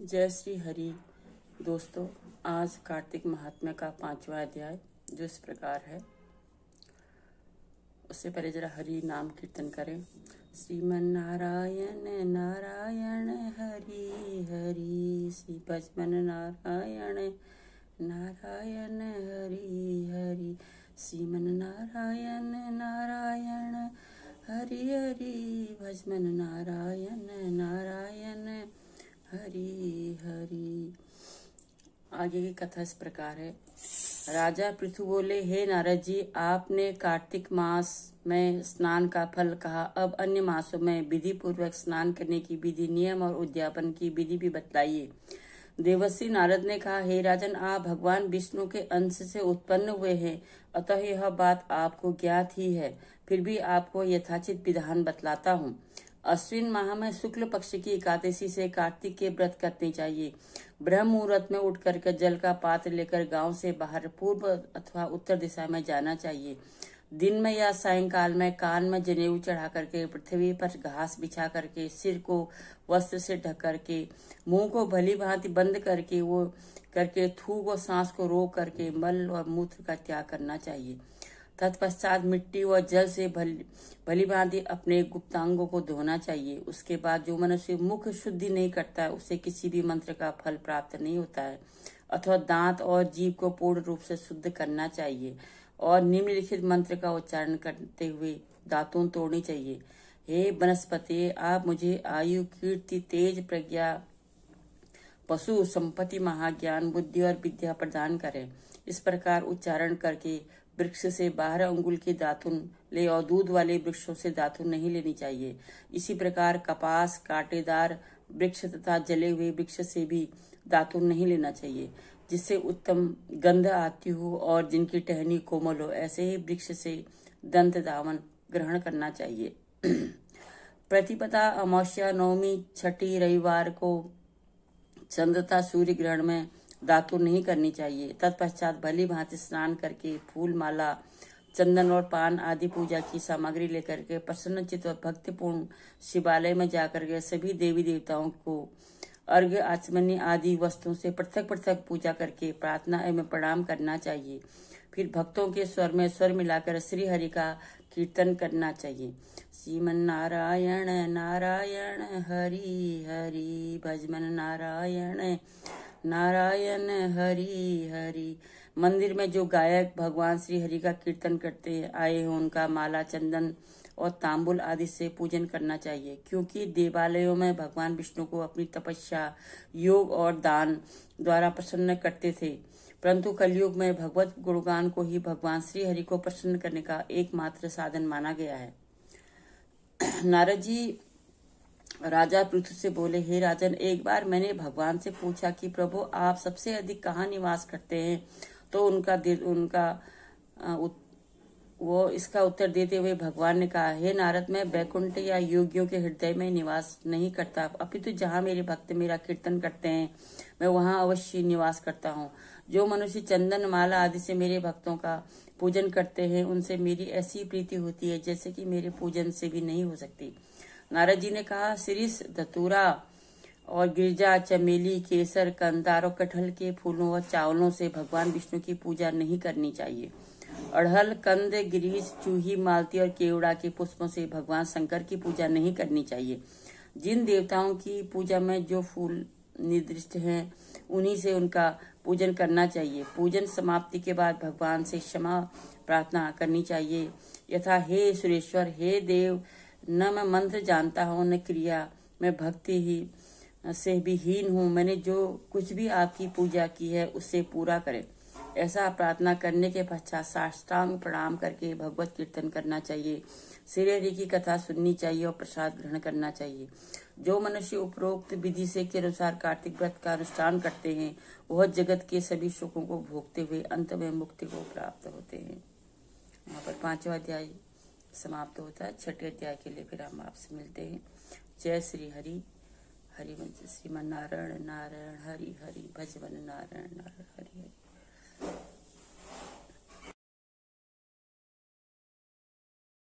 जय श्री हरि। दोस्तों, आज कार्तिक महात्म्य का 5वां अध्याय जो इस प्रकार है, उससे पहले जरा हरि नाम कीर्तन करें। श्रीमन नारायण नारायण हरि हरि, श्री भजमन नारायण नारायण हरि हरि, श्रीमन नारायण नारायण हरि हरि, भजमन नारायण नारायण हरि हरि। आगे की कथा इस प्रकार है। राजा पृथु बोले, हे नारद जी, आपने कार्तिक मास में स्नान का फल कहा, अब अन्य मासों में विधि पूर्वक स्नान करने की विधि, नियम और उद्यापन की विधि भी बतलाइए। देवर्षि नारद ने कहा, हे राजन, आप भगवान विष्णु के अंश से उत्पन्न हुए हैं, अतः यह बात आपको ज्ञात ही है। फिर भी आपको यथाचित विधान बतलाता हूँ। अश्विन माह में शुक्ल पक्ष की एकादशी से कार्तिक के व्रत करने चाहिए। ब्रह्म मुहूर्त में उठ करके जल का पात्र लेकर गांव से बाहर पूर्व अथवा उत्तर दिशा में जाना चाहिए। दिन में या सायंकाल में कान में जनेऊ चढ़ा करके, पृथ्वी पर घास बिछा करके, सिर को वस्त्र से ढक करके, मुंह को भली भांति बंद करके थूक और सांस को रोक करके मल और मूत्र का त्याग करना चाहिए। तत्पश्चात मिट्टी व जल से भली भांति अपने गुप्तांगों को धोना चाहिए। उसके बाद जो मनुष्य मुख शुद्धि नहीं करता है, उसे किसी भी मंत्र का फल प्राप्त नहीं होता है। अथवा दांत और जीभ को पूर्ण रूप से शुद्ध करना चाहिए और निम्नलिखित मंत्र का उच्चारण करते हुए दातून तोड़नी चाहिए। हे वनस्पति, आप मुझे आयु, कीर्ति, तेज, प्रज्ञा, पशु संपत्ति, महाज्ञान, बुद्धि और विद्या प्रदान करें। इस प्रकार उच्चारण करके वृक्ष से 12 अंगुल की दातुन ले और दूध वाले वृक्षों से दातुन नहीं लेनी चाहिए। इसी प्रकार कपास, कांटेदार वृक्ष तथा जले हुए वृक्ष से भी दातुन नहीं लेना चाहिए, जिससे उत्तम गंध आती हो और जिनकी टहनी कोमल हो, ऐसे ही वृक्ष से दंत दावन ग्रहण करना चाहिए। प्रतिपदा, अमावस्या, नवमी, छठी, रविवार को चंद्र तथा सूर्य ग्रहण में दातुन नहीं करनी चाहिए। तत्पश्चात भली भांति स्नान करके फूल माला, चंदन और पान आदि पूजा की सामग्री लेकर के प्रसन्नचित्त और भक्तिपूर्ण शिवालय में जाकर के सभी देवी देवताओं को अर्घ्य, आचमनी आदि वस्तुओं से पृथक पृथक पूजा करके प्रार्थना एवं प्रणाम करना चाहिए। फिर भक्तों के स्वर में स्वर मिलाकर श्री हरि का कीर्तन करना चाहिए। श्रीमन नारायण नारायण हरि हरि, भजमन नारायण नारायण हरि हरि। मंदिर में जो गायक भगवान श्री हरि का कीर्तन करते आए हों, उनका माला, चंदन और तांबुल आदि से पूजन करना चाहिए, क्योंकि देवालयों में भगवान विष्णु को अपनी तपस्या, योग और दान द्वारा प्रसन्न करते थे। परंतु कलयुग में भगवत गुणगान को ही भगवान श्री हरि को प्रसन्न करने का एकमात्र साधन माना गया है। नारद जी राजा पृथु से बोले, हे राजन, एक बार मैंने भगवान से पूछा कि प्रभु, आप सबसे अधिक कहाँ निवास करते हैं? तो वो इसका उत्तर देते हुए भगवान ने कहा, हे नारद, मैं बैकुंठ या योगियों के हृदय में निवास नहीं करता, अपितु जहाँ मेरे भक्त मेरा कीर्तन करते हैं, मैं वहाँ अवश्य निवास करता हूँ। जो मनुष्य चंदन माला आदि से मेरे भक्तों का पूजन करते हैं, उनसे मेरी ऐसी प्रीति होती है जैसे कि मेरे पूजन से भी नहीं हो सकती। नारद जी ने कहा, शिरीष, धतूरा और गिरजा, चमेली, केसर, कंदार और कटहल के फूलों और चावलों से भगवान विष्णु की पूजा नहीं करनी चाहिए। अड़हल, कंद, गिरीश, चूही, मालती और केवड़ा के पुष्पों से भगवान शंकर की पूजा नहीं करनी चाहिए। जिन देवताओं की पूजा में जो फूल निर्दिष्ट हैं, उन्हीं से उनका पूजन करना चाहिए। पूजन समाप्ति के बाद भगवान से क्षमा प्रार्थना करनी चाहिए, यथा, हे सुरेश्वर, हे देव, न मैं मंत्र जानता हूँ न क्रिया, मैं भक्ति ही से भी हीन हूँ, मैंने जो कुछ भी आपकी पूजा की है उससे पूरा करें। ऐसा प्रार्थना करने के पश्चात साष्टांग प्रणाम करके भगवत कीर्तन करना चाहिए, श्री हरि की कथा सुननी चाहिए और प्रसाद ग्रहण करना चाहिए। जो मनुष्य उपरोक्त विधि से के अनुसार कार्तिक व्रत का अनुष्ठान करते हैं, वह जगत के सभी सुखों को भोगते हुए अंत में मुक्ति को प्राप्त होते हैं। यहाँ पर 5वां अध्याय समाप्त होता है। 6ठे अध्याय के लिए फिर हम आपसे मिलते हैं। जय श्री हरि। हरिवंश श्रीमन नारायण नारायण हरि हरि, भजवन नारायण नारायण हरि हरि।